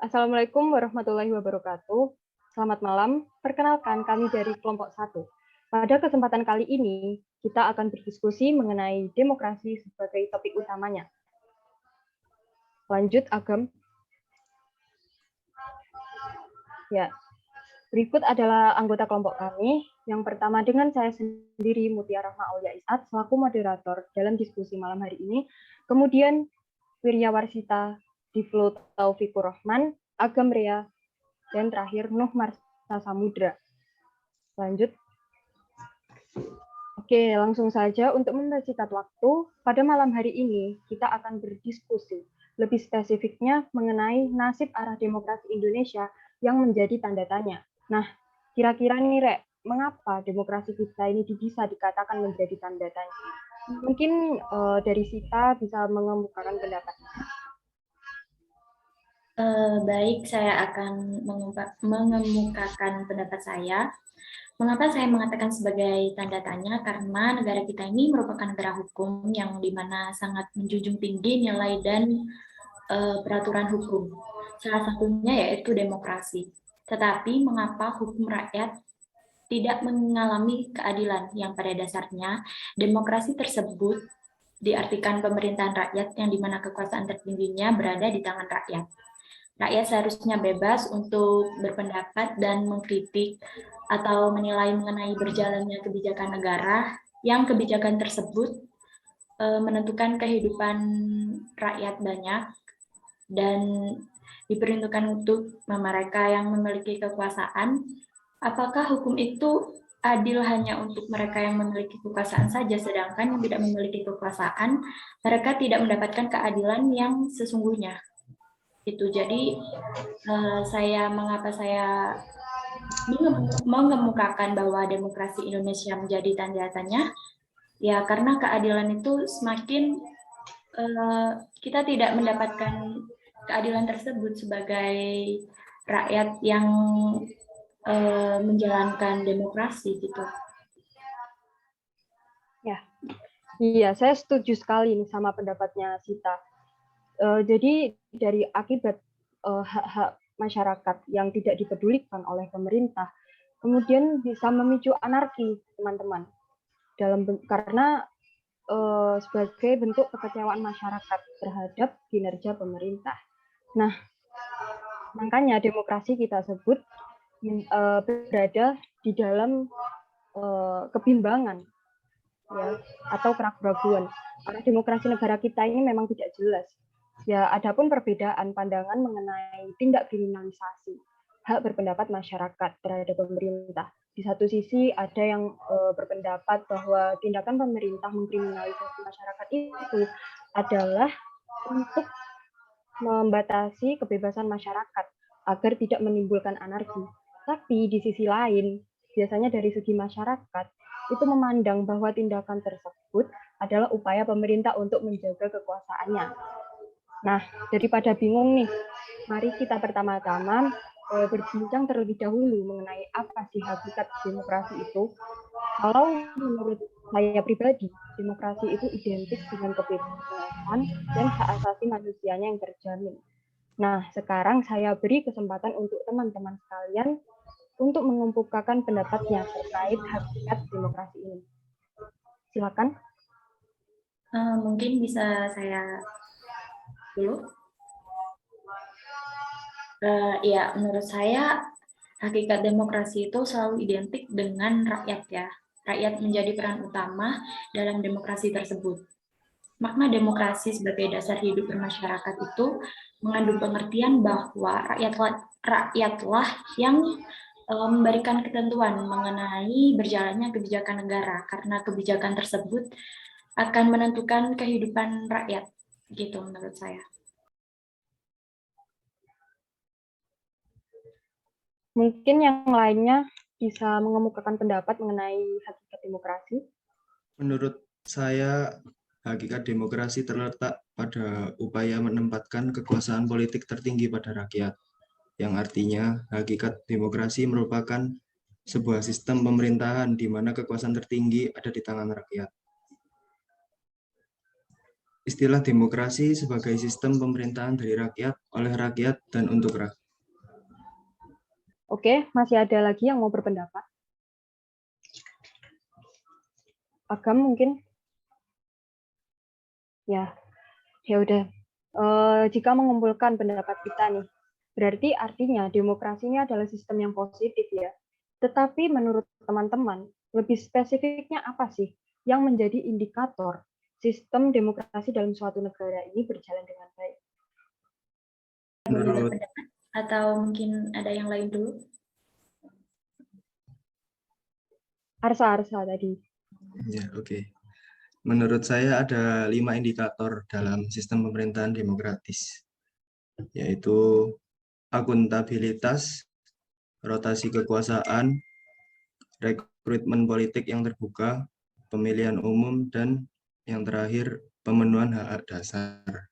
Assalamualaikum warahmatullahi wabarakatuh. Selamat malam. Perkenalkan, kami dari kelompok 1. Pada kesempatan kali ini, kita akan berdiskusi mengenai demokrasi sebagai topik utamanya. Lanjut, Agam. Ya, berikut adalah anggota kelompok kami. Yang pertama dengan saya sendiri, Mutia Rahma Aulia Isat, selaku moderator dalam diskusi malam hari ini. Kemudian Wirya Warsita, Divlo Taufikur Rahman, Agam Rea, dan terakhir Nuh Marsa Samudra. Lanjut. Oke, langsung saja untuk mempersingkat waktu, pada malam hari ini kita akan berdiskusi lebih spesifiknya mengenai nasib arah demokrasi Indonesia yang menjadi tanda tanya. Nah, kira-kira nih Rek, mengapa demokrasi kita ini bisa dikatakan menjadi tanda tanya? Mungkin dari Sita bisa mengemukakan pendapat. Baik, saya akan mengemukakan pendapat saya. Mengapa saya mengatakan sebagai tanda tanya? Karena negara kita ini merupakan negara hukum yang dimana sangat menjunjung tinggi nilai dan peraturan hukum. Salah satunya yaitu demokrasi. Tetapi mengapa hukum rakyat tidak mengalami keadilan yang pada dasarnya demokrasi tersebut diartikan pemerintahan rakyat yang dimana kekuasaan tertingginya berada di tangan rakyat. Rakyat seharusnya bebas untuk berpendapat dan mengkritik atau menilai mengenai berjalannya kebijakan negara yang kebijakan tersebut menentukan kehidupan rakyat banyak dan diperuntukkan untuk mereka yang memiliki kekuasaan. Apakah hukum itu adil hanya untuk mereka yang memiliki kekuasaan saja, sedangkan yang tidak memiliki kekuasaan, mereka tidak mendapatkan keadilan yang sesungguhnya? Itu jadi mengapa saya mengemukakan bahwa demokrasi Indonesia menjadi tanda tanya, ya karena keadilan itu semakin kita tidak mendapatkan keadilan tersebut sebagai rakyat yang menjalankan demokrasi gitu. Ya, iya, saya setuju sekali nih sama pendapatnya Sita. Jadi dari akibat hak-hak masyarakat yang tidak dipedulikan oleh pemerintah, kemudian bisa memicu anarki, teman-teman. Karena sebagai bentuk kekecewaan masyarakat terhadap kinerja pemerintah. Nah, makanya demokrasi kita sebut berada di dalam kebimbangan, ya, atau keraguan. Karena demokrasi negara kita ini memang tidak jelas. Ya, adapun perbedaan pandangan mengenai tindak kriminalisasi hak berpendapat masyarakat terhadap pemerintah. Di satu sisi ada yang berpendapat bahwa tindakan pemerintah mengkriminalisasi masyarakat itu adalah untuk membatasi kebebasan masyarakat agar tidak menimbulkan anarki. Tapi di sisi lain, biasanya dari segi masyarakat itu memandang bahwa tindakan tersebut adalah upaya pemerintah untuk menjaga kekuasaannya. Nah, daripada bingung nih, mari kita pertama-tama berbincang terlebih dahulu mengenai apa sih hakikat demokrasi itu. Kalau menurut saya pribadi, demokrasi itu identik dengan kebebasan dan hak asasi manusianya yang terjamin. Nah, sekarang saya beri kesempatan untuk teman-teman sekalian untuk mengemukakan pendapatnya terkait hakikat demokrasi ini. Silakan. Mungkin bisa saya dulu. Ya, menurut saya hakikat demokrasi itu selalu identik dengan rakyat ya. Rakyat menjadi peran utama dalam demokrasi tersebut. Makna demokrasi sebagai dasar hidup bermasyarakat itu mengandung pengertian bahwa rakyatlah yang memberikan ketentuan mengenai berjalannya kebijakan negara, karena kebijakan tersebut akan menentukan kehidupan rakyat, gitu menurut saya. Mungkin yang lainnya bisa mengemukakan pendapat mengenai hakikat demokrasi. Menurut saya, hakikat demokrasi terletak pada upaya menempatkan kekuasaan politik tertinggi pada rakyat, yang artinya hakikat demokrasi merupakan sebuah sistem pemerintahan di mana kekuasaan tertinggi ada di tangan rakyat. istilah demokrasi sebagai sistem pemerintahan dari rakyat, oleh rakyat, dan untuk rakyat. Oke, masih ada lagi yang mau berpendapat? Agam mungkin? Ya, ya udah. Jika mengumpulkan pendapat kita nih, berarti artinya demokrasi ini adalah sistem yang positif ya. Tetapi menurut teman-teman, lebih spesifiknya apa sih yang menjadi indikator sistem demokrasi dalam suatu negara ini berjalan dengan baik? Boleh Menurut berpendapat atau mungkin ada yang lain dulu? Arsa tadi. Ya, oke. Menurut saya ada 5 indikator dalam sistem pemerintahan demokratis, yaitu akuntabilitas, rotasi kekuasaan, rekrutmen politik yang terbuka, pemilihan umum, dan yang terakhir pemenuhan hak dasar.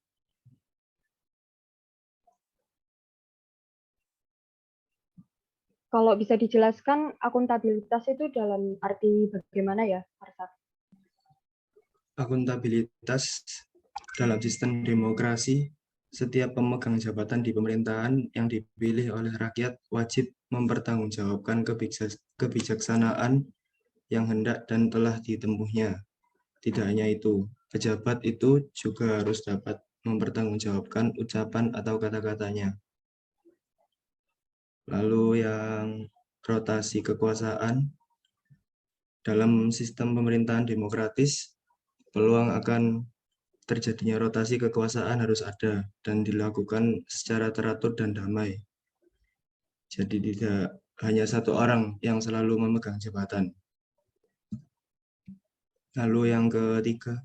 Kalau bisa dijelaskan akuntabilitas itu dalam arti bagaimana ya, Arsa? Akuntabilitas dalam sistem demokrasi, setiap pemegang jabatan di pemerintahan yang dipilih oleh rakyat wajib mempertanggungjawabkan kebijaksanaan yang hendak dan telah ditempuhnya. Tidak hanya itu, pejabat itu juga harus dapat mempertanggungjawabkan ucapan atau kata-katanya. Lalu yang rotasi kekuasaan, dalam sistem pemerintahan demokratis, peluang akan terjadinya rotasi kekuasaan harus ada dan dilakukan secara teratur dan damai. Jadi tidak hanya satu orang yang selalu memegang jabatan. Lalu yang ketiga,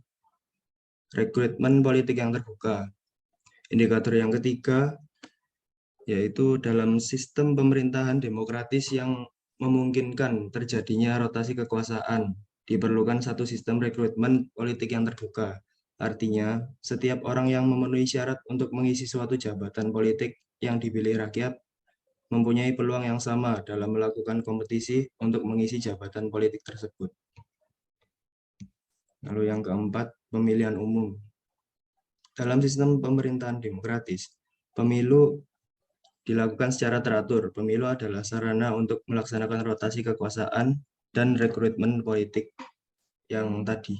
rekrutmen politik yang terbuka. Indikator yang ketiga, yaitu dalam sistem pemerintahan demokratis yang memungkinkan terjadinya rotasi kekuasaan, diperlukan satu sistem rekrutmen politik yang terbuka. Artinya, setiap orang yang memenuhi syarat untuk mengisi suatu jabatan politik yang dipilih rakyat mempunyai peluang yang sama dalam melakukan kompetisi untuk mengisi jabatan politik tersebut. Lalu yang keempat, pemilihan umum. Dalam sistem pemerintahan demokratis, pemilu dilakukan secara teratur. Pemilu adalah sarana untuk melaksanakan rotasi kekuasaan dan rekrutmen politik yang tadi.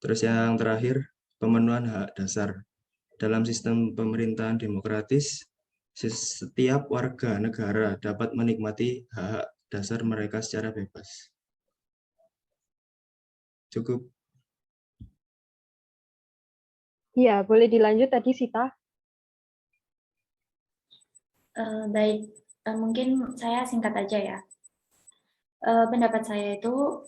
Terus yang terakhir, pemenuhan hak dasar. Dalam sistem pemerintahan demokratis, setiap warga negara dapat menikmati hak dasar mereka secara bebas. Cukup. Iya, boleh dilanjut tadi Sita. Baik, mungkin saya singkat aja ya. Pendapat saya itu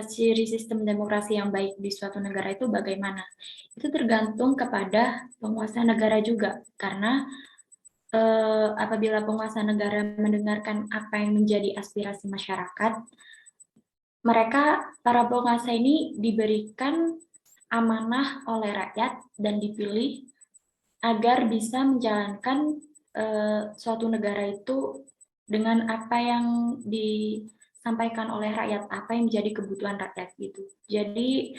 ciri sistem demokrasi yang baik di suatu negara itu bagaimana? Itu tergantung kepada penguasa negara juga, karena apabila penguasa negara mendengarkan apa yang menjadi aspirasi masyarakat, para penguasa ini diberikan amanah oleh rakyat dan dipilih agar bisa menjalankan suatu negara itu dengan apa yang disampaikan oleh rakyat, apa yang menjadi kebutuhan rakyat gitu. Jadi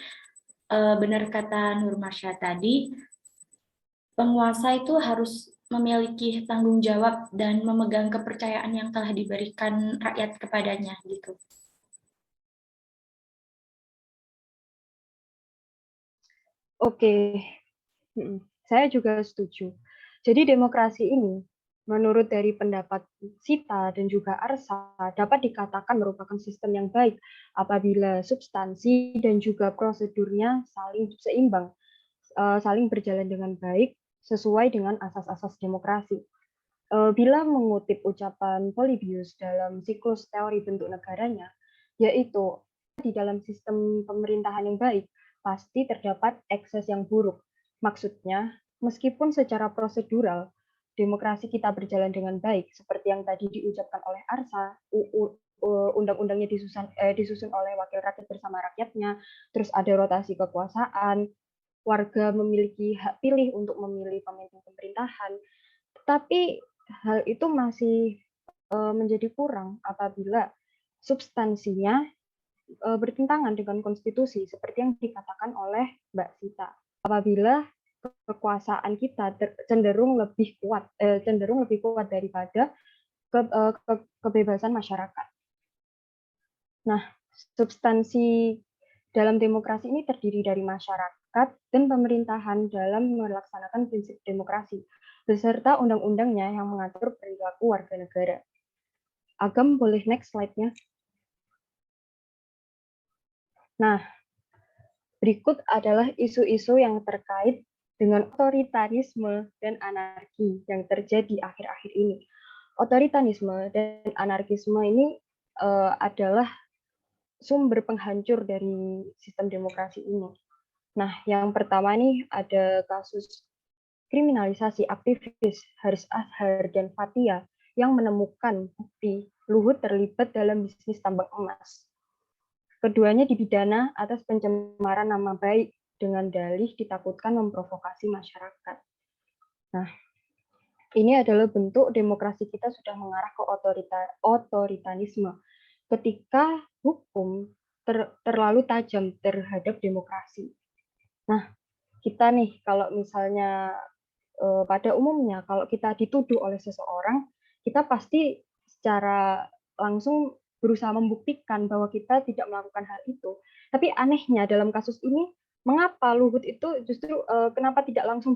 benar kata Nur Marsha tadi, penguasa itu harus memiliki tanggung jawab dan memegang kepercayaan yang telah diberikan rakyat kepadanya gitu. Oke, saya juga setuju. Jadi demokrasi ini, menurut dari pendapat Sita dan juga Arsa, dapat dikatakan merupakan sistem yang baik apabila substansi dan juga prosedurnya saling seimbang, saling berjalan dengan baik sesuai dengan asas-asas demokrasi. Bila mengutip ucapan Polybius dalam siklus teori bentuk negaranya, yaitu di dalam sistem pemerintahan yang baik, pasti terdapat ekses yang buruk. Maksudnya, meskipun secara prosedural, demokrasi kita berjalan dengan baik, seperti yang tadi diucapkan oleh Arsa, undang-undangnya disusun oleh wakil rakyat bersama rakyatnya, terus ada rotasi kekuasaan, warga memiliki hak pilih untuk memilih pemimpin pemerintahan, tetapi hal itu masih menjadi kurang apabila substansinya bertentangan dengan konstitusi seperti yang dikatakan oleh Mbak Sita. Apabila kekuasaan kita cenderung lebih kuat daripada kebebasan masyarakat. Nah, substansi dalam demokrasi ini terdiri dari masyarakat dan pemerintahan dalam melaksanakan prinsip demokrasi, beserta undang-undangnya yang mengatur perilaku warga negara. Agam, boleh next slide-nya. Nah, berikut adalah isu-isu yang terkait dengan otoritarisme dan anarki yang terjadi akhir-akhir ini. Otoritarisme dan anarkisme ini adalah sumber penghancur dari sistem demokrasi ini. Nah, yang pertama nih ada kasus kriminalisasi aktivis Haris Azhar dan Fathia yang menemukan bukti Luhut terlibat dalam bisnis tambang emas. Keduanya dipidana atas pencemaran nama baik dengan dalih ditakutkan memprovokasi masyarakat. Nah, ini adalah bentuk demokrasi kita sudah mengarah ke otoritarisme. Ketika hukum terlalu tajam terhadap demokrasi. Nah, kita nih kalau misalnya pada umumnya kalau kita dituduh oleh seseorang, kita pasti secara langsung berusaha membuktikan bahwa kita tidak melakukan hal itu. Tapi anehnya dalam kasus ini, mengapa Luhut itu justru kenapa tidak langsung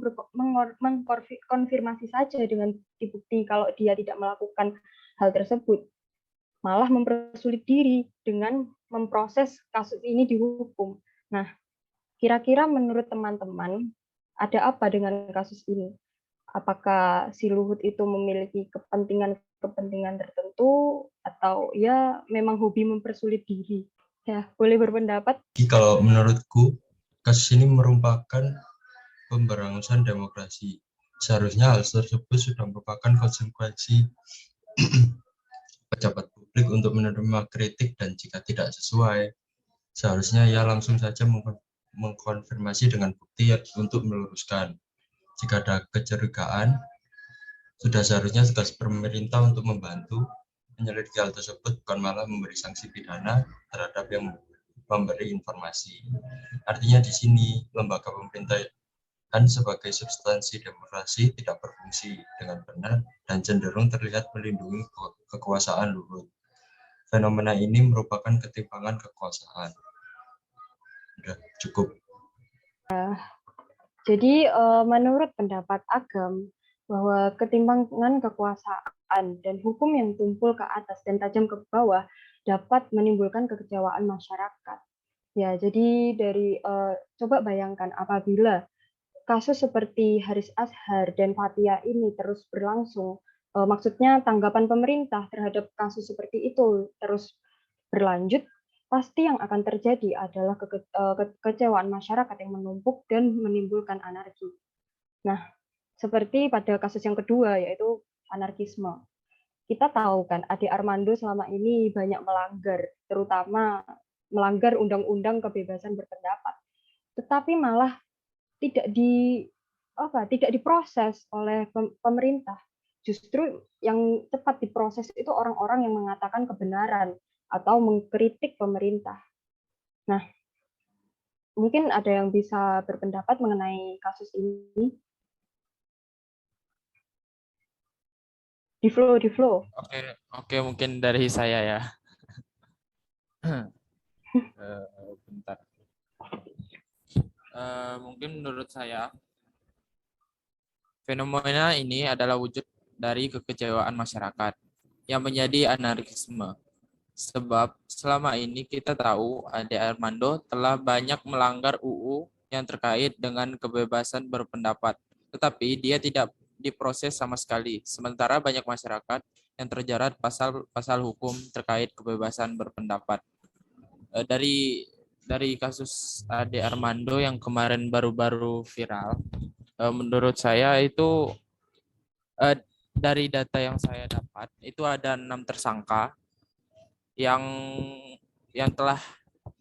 mengkonfirmasi saja dengan bukti kalau dia tidak melakukan hal tersebut, malah mempersulit diri dengan memproses kasus ini di hukum. Nah, kira-kira menurut teman-teman ada apa dengan kasus ini? Apakah si Luhut itu memiliki kepentingan tertentu atau ya memang hobi mempersulit diri? Ya, boleh berpendapat. Kalau menurutku, kasus ini merupakan pemberangusan demokrasi. Seharusnya hal tersebut sudah merupakan konsekuensi pejabat publik untuk menerima kritik dan jika tidak sesuai, seharusnya ia langsung saja mengkonfirmasi dengan bukti untuk meluruskan. Jika ada kecurigaan, sudah seharusnya tugas pemerintah untuk membantu menyelidiki hal tersebut, bukan malah memberi sanksi pidana terhadap yang memberi informasi. Artinya di sini lembaga pemerintahan sebagai substansi demokrasi tidak berfungsi dengan benar dan cenderung terlihat melindungi kekuasaan Luhut. Fenomena ini merupakan ketimpangan kekuasaan. Sudah cukup. Jadi menurut pendapat Agam bahwa ketimpangan kekuasaan dan hukum yang tumpul ke atas dan tajam ke bawah dapat menimbulkan kekecewaan masyarakat. Ya, jadi dari coba bayangkan apabila kasus seperti Haris Azhar dan Fathia ini terus berlangsung, maksudnya tanggapan pemerintah terhadap kasus seperti itu terus berlanjut, pasti yang akan terjadi adalah kekecewaan masyarakat yang menumpuk dan menimbulkan anarki. Nah, seperti pada kasus yang kedua, yaitu anarkisme. Kita tahu kan, Ade Armando selama ini banyak melanggar, terutama melanggar undang-undang kebebasan berpendapat. Tetapi malah tidak diproses oleh pemerintah. Justru yang cepat diproses itu orang-orang yang mengatakan kebenaran atau mengkritik pemerintah. Nah, mungkin ada yang bisa berpendapat mengenai kasus ini. Di flow. Oke, mungkin dari saya ya. Bentar. Mungkin menurut saya fenomena ini adalah wujud dari kekecewaan masyarakat yang menjadi anarkisme. Sebab selama ini kita tahu Ade Armando telah banyak melanggar UU yang terkait dengan kebebasan berpendapat, tetapi dia tidak diproses sama sekali. Sementara banyak masyarakat yang terjerat pasal hukum terkait kebebasan berpendapat. Dari kasus Ade Armando yang kemarin baru-baru viral, menurut saya itu dari data yang saya dapat itu ada 6 tersangka yang telah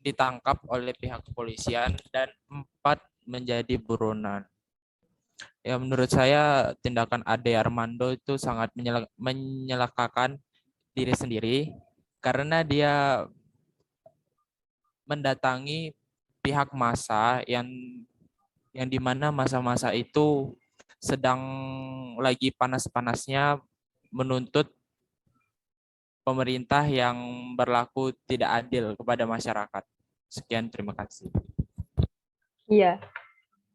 ditangkap oleh pihak kepolisian dan 4 menjadi buronan. Ya, menurut saya tindakan Ade Armando itu sangat menyelakakan diri sendiri karena dia mendatangi pihak massa yang dimana masa-masa itu sedang lagi panas-panasnya menuntut pemerintah yang berlaku tidak adil kepada masyarakat. Sekian, terima kasih. Iya,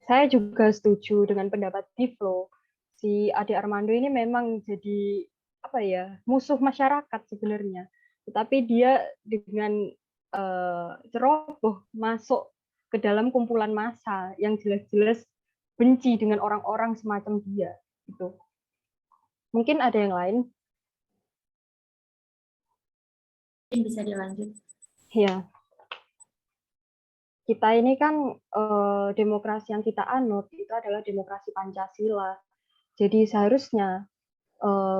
saya juga setuju dengan pendapat Tiflo. Si Ade Armando ini memang jadi apa ya, musuh masyarakat sebenarnya. Tetapi dia dengan ceroboh masuk ke dalam kumpulan massa yang jelas-jelas benci dengan orang-orang semacam dia. Gitu. Mungkin ada yang lain? Bisa dilanjut. Ya, kita ini kan demokrasi yang kita anut itu adalah demokrasi Pancasila. Jadi seharusnya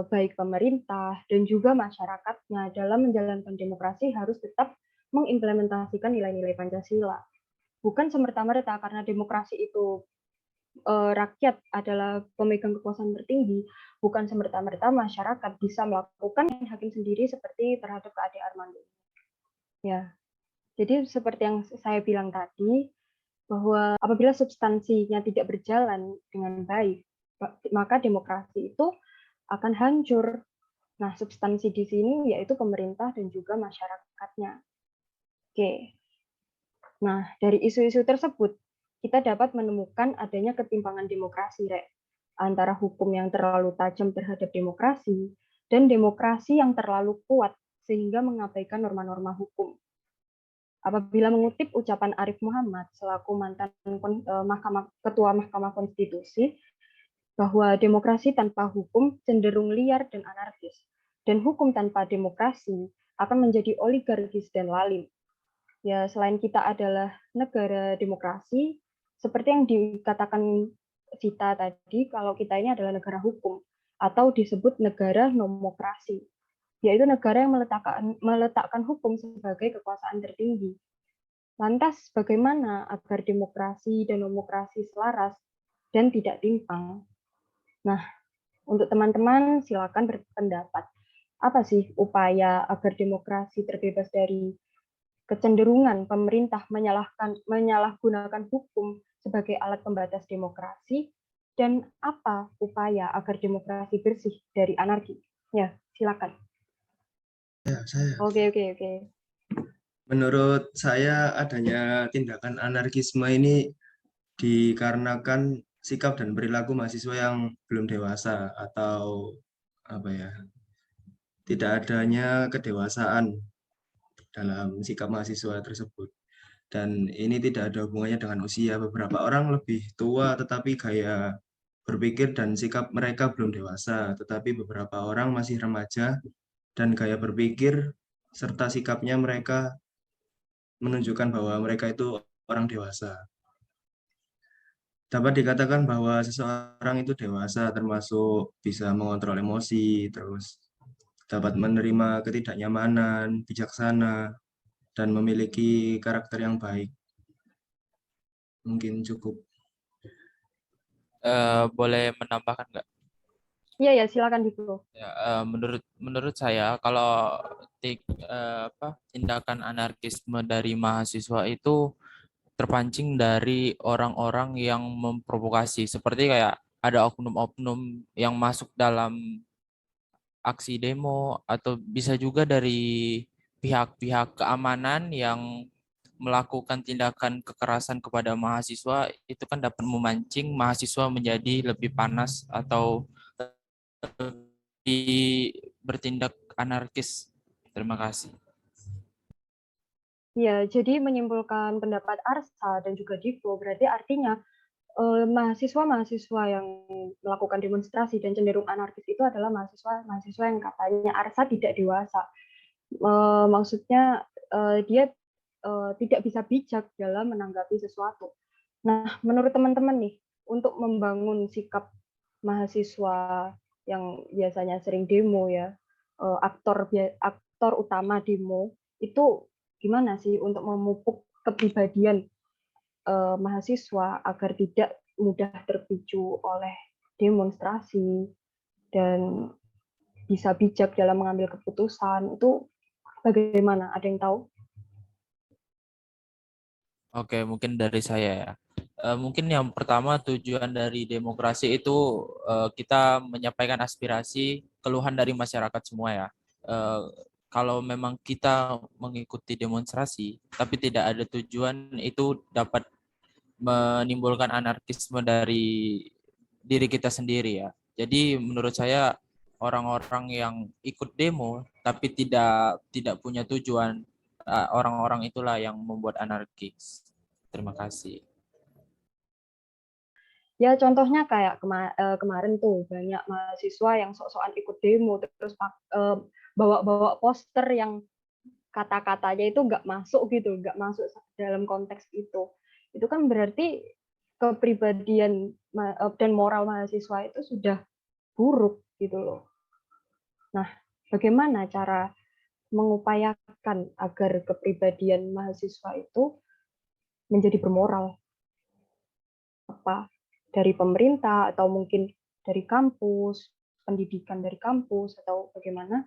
baik pemerintah dan juga masyarakatnya dalam menjalankan demokrasi harus tetap mengimplementasikan nilai-nilai Pancasila. Bukan semerta-merta karena demokrasi itu rakyat adalah pemegang kekuasaan tertinggi, bukan semerta-merta masyarakat bisa melakukan hakim sendiri seperti terhadap Ade Armando. Ya, jadi seperti yang saya bilang tadi, bahwa apabila substansinya tidak berjalan dengan baik, maka demokrasi itu akan hancur. Nah, substansi di sini yaitu pemerintah dan juga masyarakatnya. Oke. Nah, dari isu-isu tersebut, kita dapat menemukan adanya ketimpangan demokrasi, antara hukum yang terlalu tajam terhadap demokrasi dan demokrasi yang terlalu kuat sehingga mengabaikan norma-norma hukum. Apabila mengutip ucapan Arif Muhammad selaku mantan Ketua Mahkamah Konstitusi, bahwa demokrasi tanpa hukum cenderung liar dan anarkis, dan hukum tanpa demokrasi akan menjadi oligarkis dan lalim. Ya, selain kita adalah negara demokrasi, seperti yang dikatakan Sita tadi, kalau kita ini adalah negara hukum, atau disebut negara nomokrasi, yaitu negara yang meletakkan hukum sebagai kekuasaan tertinggi. Lantas, bagaimana agar demokrasi dan nomokrasi selaras dan tidak timpang? Nah, untuk teman-teman silakan berpendapat. Apa sih upaya agar demokrasi terbebas dari kecenderungan pemerintah menyalahgunakan hukum sebagai alat pembatas demokrasi, dan apa upaya agar demokrasi bersih dari anarki? Ya, silakan. Ya, saya. Oke. Menurut saya adanya tindakan anarkisme ini dikarenakan sikap dan perilaku mahasiswa yang belum dewasa atau apa ya, tidak adanya kedewasaan dalam sikap mahasiswa tersebut. Dan ini tidak ada hubungannya dengan usia. Beberapa orang lebih tua tetapi gaya berpikir dan sikap mereka belum dewasa, tetapi beberapa orang masih remaja dan gaya berpikir serta sikapnya mereka menunjukkan bahwa mereka itu orang dewasa. Dapat dikatakan bahwa seseorang itu dewasa termasuk bisa mengontrol emosi, terus dapat menerima ketidaknyamanan, bijaksana, dan memiliki karakter yang baik. Mungkin cukup. Boleh menambahkan nggak? Iya, silakan Diplo. Ya, menurut saya kalau tindakan anarkisme dari mahasiswa itu terpancing dari orang-orang yang memprovokasi, seperti kayak ada oknum-oknum yang masuk dalam aksi demo, atau bisa juga dari pihak-pihak keamanan yang melakukan tindakan kekerasan kepada mahasiswa. Itu kan dapat memancing mahasiswa menjadi lebih panas atau bertindak anarkis. Terima kasih. Ya, jadi menyimpulkan pendapat Arsa dan juga Divo, berarti artinya mahasiswa-mahasiswa yang melakukan demonstrasi dan cenderung anarkis itu adalah mahasiswa yang katanya Arsa tidak dewasa. Maksudnya dia tidak bisa bijak dalam menanggapi sesuatu. Nah, menurut teman-teman nih, untuk membangun sikap mahasiswa yang biasanya sering demo ya, aktor utama demo itu gimana sih untuk memupuk kepribadian mahasiswa agar tidak mudah terpicu oleh demonstrasi dan bisa bijak dalam mengambil keputusan? Itu bagaimana? Ada yang tahu? Oke, mungkin dari saya ya. Mungkin yang pertama tujuan dari demokrasi itu kita menyampaikan aspirasi, keluhan dari masyarakat semua ya. Eh, Kalau memang kita mengikuti demonstrasi, tapi tidak ada tujuan, itu dapat menimbulkan anarkisme dari diri kita sendiri ya. Jadi menurut saya orang-orang yang ikut demo tapi tidak punya tujuan, orang-orang itulah yang membuat anarkis. Terima kasih. Ya contohnya kayak kemarin tuh banyak mahasiswa yang sok-sokan ikut demo terus bawa-bawa poster yang kata-katanya itu nggak masuk gitu, nggak masuk dalam konteks itu. Itu kan berarti kepribadian dan moral mahasiswa itu sudah buruk gitu loh. Nah, bagaimana cara mengupayakan agar kepribadian mahasiswa itu menjadi bermoral? Apa dari pemerintah atau mungkin dari kampus, pendidikan dari kampus atau bagaimana?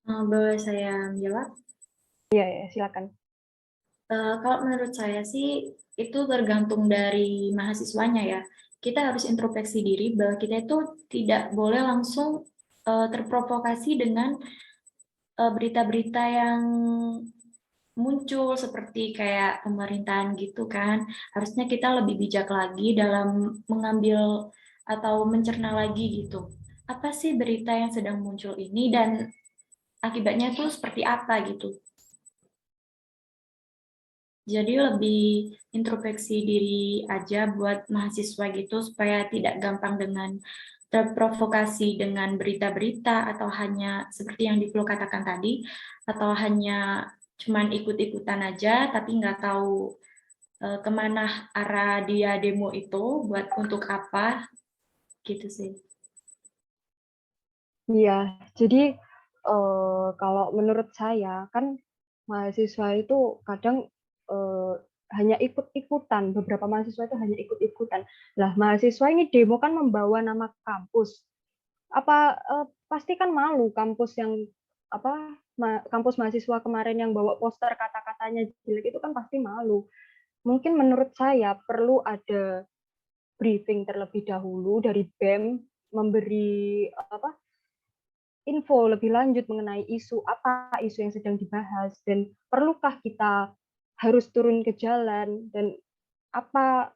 Boleh saya menjawab? Iya, ya, silakan. Kalau menurut saya sih itu tergantung dari mahasiswanya ya. Kita harus introspeksi diri bahwa kita itu tidak boleh langsung terprovokasi dengan berita-berita yang muncul seperti kayak pemerintahan gitu kan. Harusnya kita lebih bijak lagi dalam mengambil atau mencerna lagi gitu. Apa sih berita yang sedang muncul ini dan akibatnya tuh seperti apa gitu. Jadi lebih introspeksi diri aja buat mahasiswa gitu supaya tidak gampang dengan terprovokasi dengan berita-berita atau hanya seperti yang Diplo katakan tadi, atau hanya cuman ikut-ikutan aja tapi nggak tahu kemana arah dia demo itu, buat untuk apa, gitu sih. Iya, jadi kalau menurut saya kan mahasiswa itu kadang hanya ikut-ikutan, beberapa mahasiswa itu hanya ikut-ikutan. Lah, mahasiswa ini demo kan membawa nama kampus. Apa pasti kan malu kampus yang kampus mahasiswa kemarin yang bawa poster kata-katanya jelek itu kan pasti malu. Mungkin menurut saya perlu ada briefing terlebih dahulu dari BEM memberi info lebih lanjut mengenai isu yang sedang dibahas dan perlukah kita harus turun ke jalan dan apa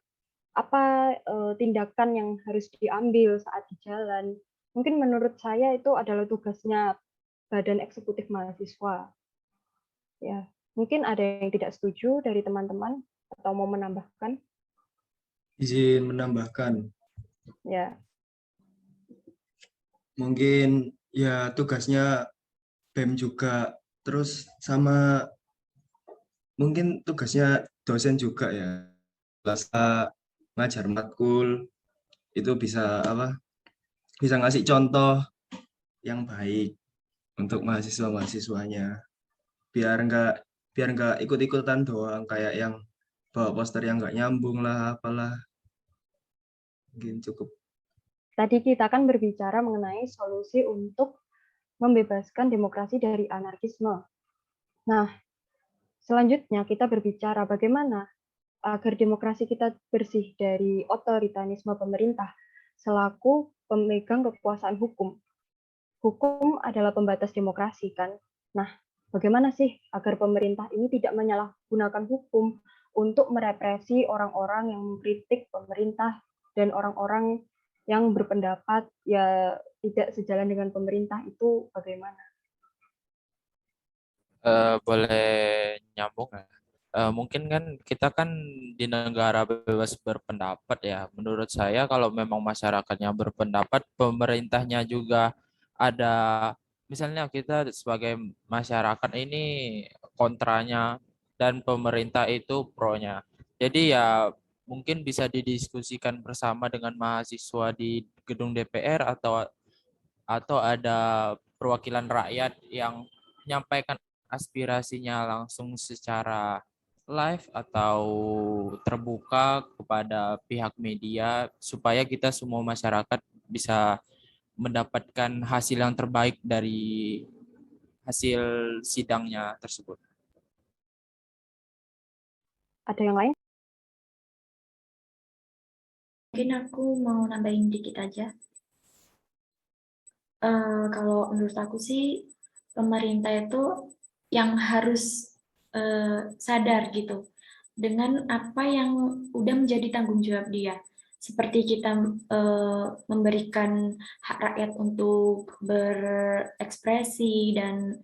tindakan yang harus diambil saat di jalan. Mungkin menurut saya itu adalah tugasnya Badan Eksekutif Mahasiswa. Ya, mungkin ada yang tidak setuju dari teman-teman atau mau menambahkan? Izin menambahkan, Ya, mungkin ya tugasnya BEM juga, terus sama mungkin tugasnya dosen juga ya, bisa ngajar matkul, itu bisa bisa ngasih contoh yang baik untuk mahasiswa-mahasiswanya, biar nggak ikut-ikutan doang kayak yang bawa poster yang nggak nyambung lah apalah, mungkin cukup. tadi kita kan berbicara mengenai solusi untuk membebaskan demokrasi dari anarkisme. Nah, selanjutnya kita berbicara bagaimana agar demokrasi kita bersih dari otoritarisme pemerintah selaku pemegang kekuasaan hukum. Hukum adalah pembatas demokrasi kan. Nah, bagaimana sih agar pemerintah ini tidak menyalahgunakan hukum untuk merepresi orang-orang yang mengkritik pemerintah dan orang-orang yang berpendapat ya tidak sejalan dengan pemerintah itu bagaimana? Boleh nyambung ya? Mungkin kan kita kan di negara bebas berpendapat ya. Menurut saya kalau memang masyarakatnya berpendapat, pemerintahnya juga ada. Misalnya kita sebagai masyarakat ini kontranya dan pemerintah itu pronya. Jadi ya mungkin bisa didiskusikan bersama dengan mahasiswa di gedung DPR atau ada perwakilan rakyat yang menyampaikan aspirasinya langsung secara live atau terbuka kepada pihak media supaya kita semua masyarakat bisa mendapatkan hasil yang terbaik dari hasil sidangnya tersebut. Ada yang lain? Mungkin aku mau nambahin dikit aja. Kalau menurut aku sih pemerintah itu yang harus sadar gitu dengan apa yang udah menjadi tanggung jawab dia. Seperti kita memberikan hak rakyat untuk berekspresi dan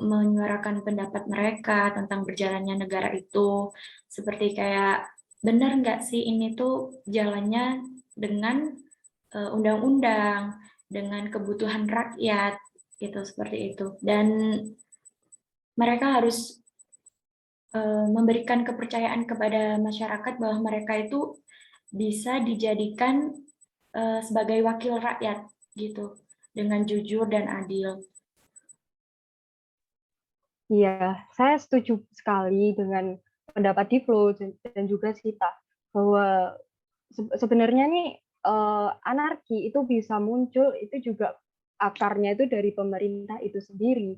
menyuarakan pendapat mereka tentang berjalannya negara itu. Seperti kayak, benar nggak sih ini tuh jalannya dengan undang-undang, dengan kebutuhan rakyat, gitu, seperti itu. Dan mereka harus memberikan kepercayaan kepada masyarakat bahwa mereka itu bisa dijadikan sebagai wakil rakyat, gitu, dengan jujur dan adil. Iya, saya setuju sekali dengan pendapat Diflo dan juga Sita bahwa sebenarnya nih anarki itu bisa muncul itu juga akarnya itu dari pemerintah itu sendiri.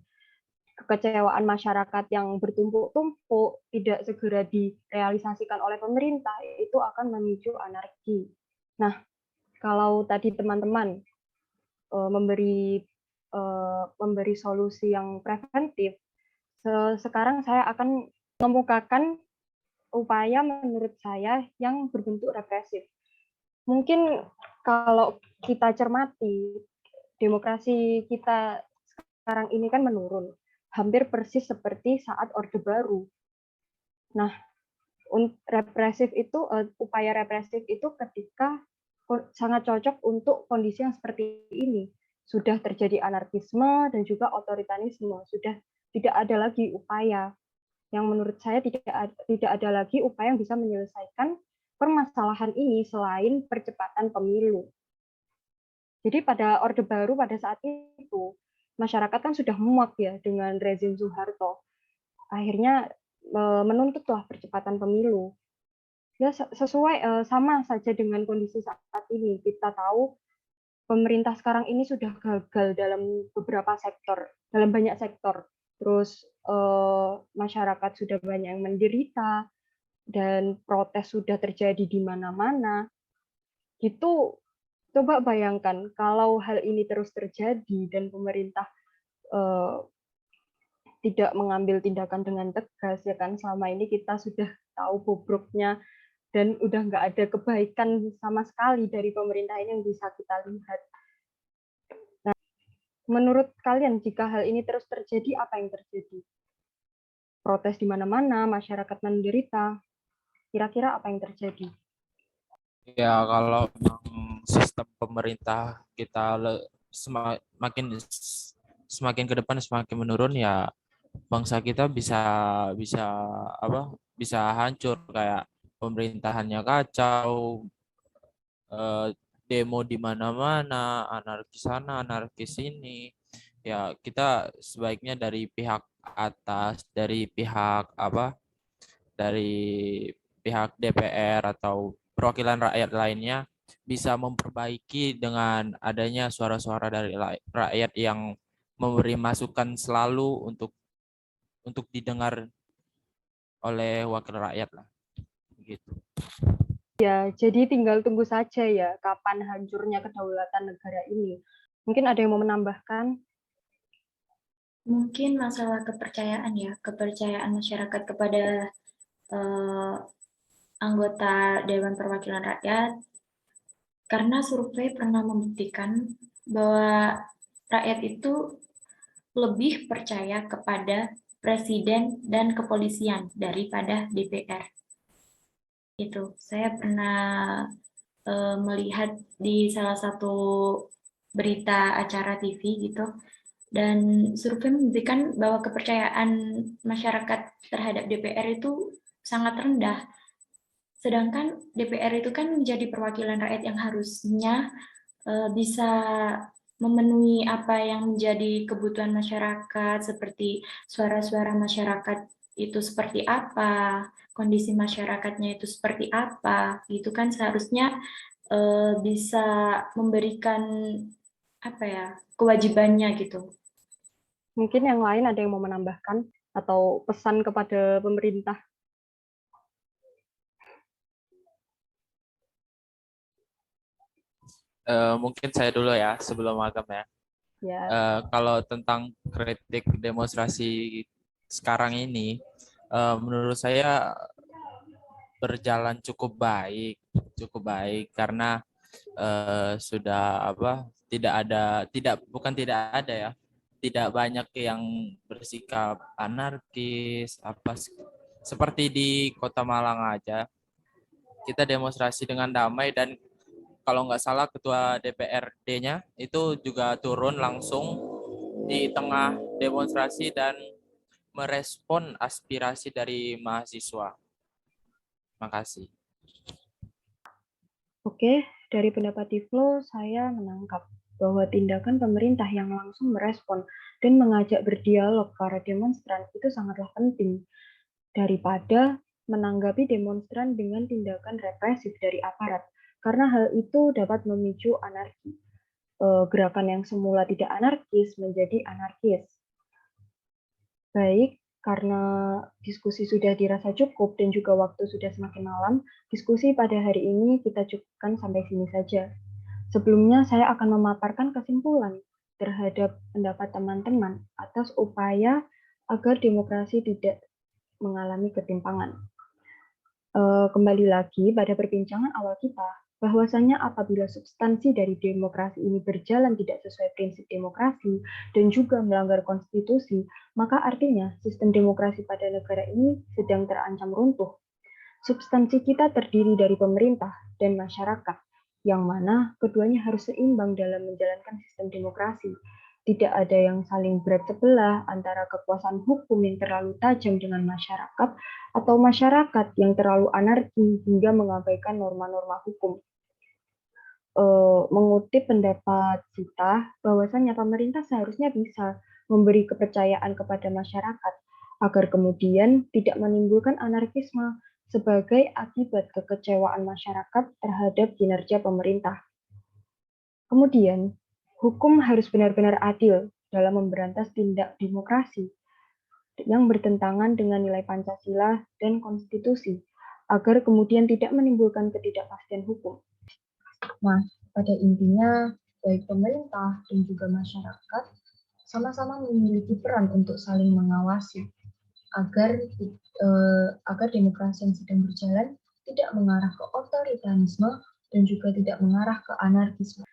Kekecewaan masyarakat yang bertumpuk-tumpuk tidak segera direalisasikan oleh pemerintah itu akan memicu anarki. Nah, kalau tadi teman-teman memberi solusi yang preventif, sekarang saya akan mengemukakan upaya menurut saya yang berbentuk represif. Mungkin kalau kita cermati, demokrasi kita sekarang ini kan menurun, hampir persis seperti saat Orde Baru. Nah, upaya represif itu ketika sangat cocok untuk kondisi yang seperti ini. Sudah terjadi anarkisme dan juga otoritarisme, sudah tidak ada lagi upaya yang menurut saya tidak ada lagi upaya yang bisa menyelesaikan permasalahan ini selain percepatan pemilu. Jadi pada Orde Baru pada saat itu masyarakat kan sudah muak ya dengan rezim Soeharto. Akhirnya menuntutlah percepatan pemilu. Ya sesuai sama saja dengan kondisi saat ini. Kita tahu pemerintah sekarang ini sudah gagal dalam beberapa sektor, dalam banyak sektor. Terus masyarakat sudah banyak yang menderita dan protes sudah terjadi di mana-mana. Gitu, coba bayangkan kalau hal ini terus terjadi dan pemerintah tidak mengambil tindakan dengan tegas, ya kan selama ini kita sudah tahu bobroknya dan udah nggak ada kebaikan sama sekali dari pemerintah ini yang bisa kita lihat. Nah, menurut kalian jika hal ini terus terjadi, apa yang terjadi? Protes di mana-mana, masyarakat menderita. Kira-kira apa yang terjadi? Ya, kalau sistem pemerintah kita semakin ke depan semakin menurun, ya bangsa kita bisa bisa bisa hancur, kayak pemerintahannya kacau, demo di mana-mana, anarkis sana, anarkis sini. Ya, kita sebaiknya dari pihak atas, dari pihak dari pihak DPR atau perwakilan rakyat lainnya bisa memperbaiki dengan adanya suara-suara dari rakyat yang memberi masukan selalu untuk didengar oleh wakil rakyat lah, gitu. Ya, jadi tinggal tunggu saja ya kapan hancurnya kedaulatan negara ini. Mungkin ada yang mau menambahkan? Mungkin masalah kepercayaan ya, kepercayaan masyarakat kepada anggota Dewan Perwakilan Rakyat, karena survei pernah membuktikan bahwa rakyat itu lebih percaya kepada presiden dan kepolisian daripada DPR. Itu saya pernah melihat di salah satu berita acara TV gitu, dan survei membuktikan bahwa kepercayaan masyarakat terhadap DPR itu sangat rendah. Sedangkan DPR itu kan menjadi perwakilan rakyat yang harusnya bisa memenuhi apa yang menjadi kebutuhan masyarakat, seperti suara-suara masyarakat itu seperti apa, kondisi masyarakatnya itu seperti apa, itu kan seharusnya bisa memberikan kewajibannya gitu. Mungkin yang lain ada yang mau menambahkan atau pesan kepada pemerintah? Mungkin saya dulu ya sebelum Agam ya. Ya, Kalau tentang kritik demonstrasi sekarang ini, menurut saya berjalan cukup baik karena sudah tidak banyak yang bersikap anarkis seperti di Kota Malang aja. Kita demonstrasi dengan damai dan kalau nggak salah ketua DPRD-nya itu juga turun langsung di tengah demonstrasi dan merespon aspirasi dari mahasiswa. Makasih. oke. Dari pendapat Tiflo, saya menangkap bahwa tindakan pemerintah yang langsung merespon dan mengajak berdialog para demonstran itu sangatlah penting daripada menanggapi demonstran dengan tindakan represif dari aparat, karena hal itu dapat memicu anarki. Gerakan yang semula tidak anarkis menjadi anarkis. Baik, karena diskusi sudah dirasa cukup dan juga waktu sudah semakin malam, diskusi pada hari ini kita cukupkan sampai sini saja. Sebelumnya saya akan memaparkan kesimpulan terhadap pendapat teman-teman atas upaya agar demokrasi tidak mengalami ketimpangan. Kembali lagi pada perbincangan awal kita, bahwasanya apabila substansi dari demokrasi ini berjalan tidak sesuai prinsip demokrasi dan juga melanggar konstitusi, maka artinya sistem demokrasi pada negara ini sedang terancam runtuh. Substansi kita terdiri dari pemerintah dan masyarakat, yang mana keduanya harus seimbang dalam menjalankan sistem demokrasi. Tidak ada yang saling berat sebelah antara kekuasaan hukum yang terlalu tajam dengan masyarakat atau masyarakat yang terlalu anarki hingga mengabaikan norma-norma hukum. Mengutip pendapat kita, bahwasanya pemerintah seharusnya bisa memberi kepercayaan kepada masyarakat agar kemudian tidak menimbulkan anarkisme sebagai akibat kekecewaan masyarakat terhadap kinerja pemerintah. Kemudian, hukum harus benar-benar adil dalam memberantas tindak demokrasi yang bertentangan dengan nilai Pancasila dan konstitusi, agar kemudian tidak menimbulkan ketidakpastian hukum. Nah, pada intinya, baik pemerintah dan juga masyarakat sama-sama memiliki peran untuk saling mengawasi agar demokrasi yang sedang berjalan tidak mengarah ke otoritarisme dan juga tidak mengarah ke anarkisme.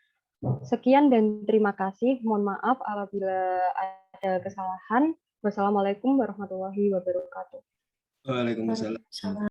Sekian dan terima kasih. Mohon maaf apabila ada kesalahan. Wassalamualaikum warahmatullahi wabarakatuh. Waalaikumsalam.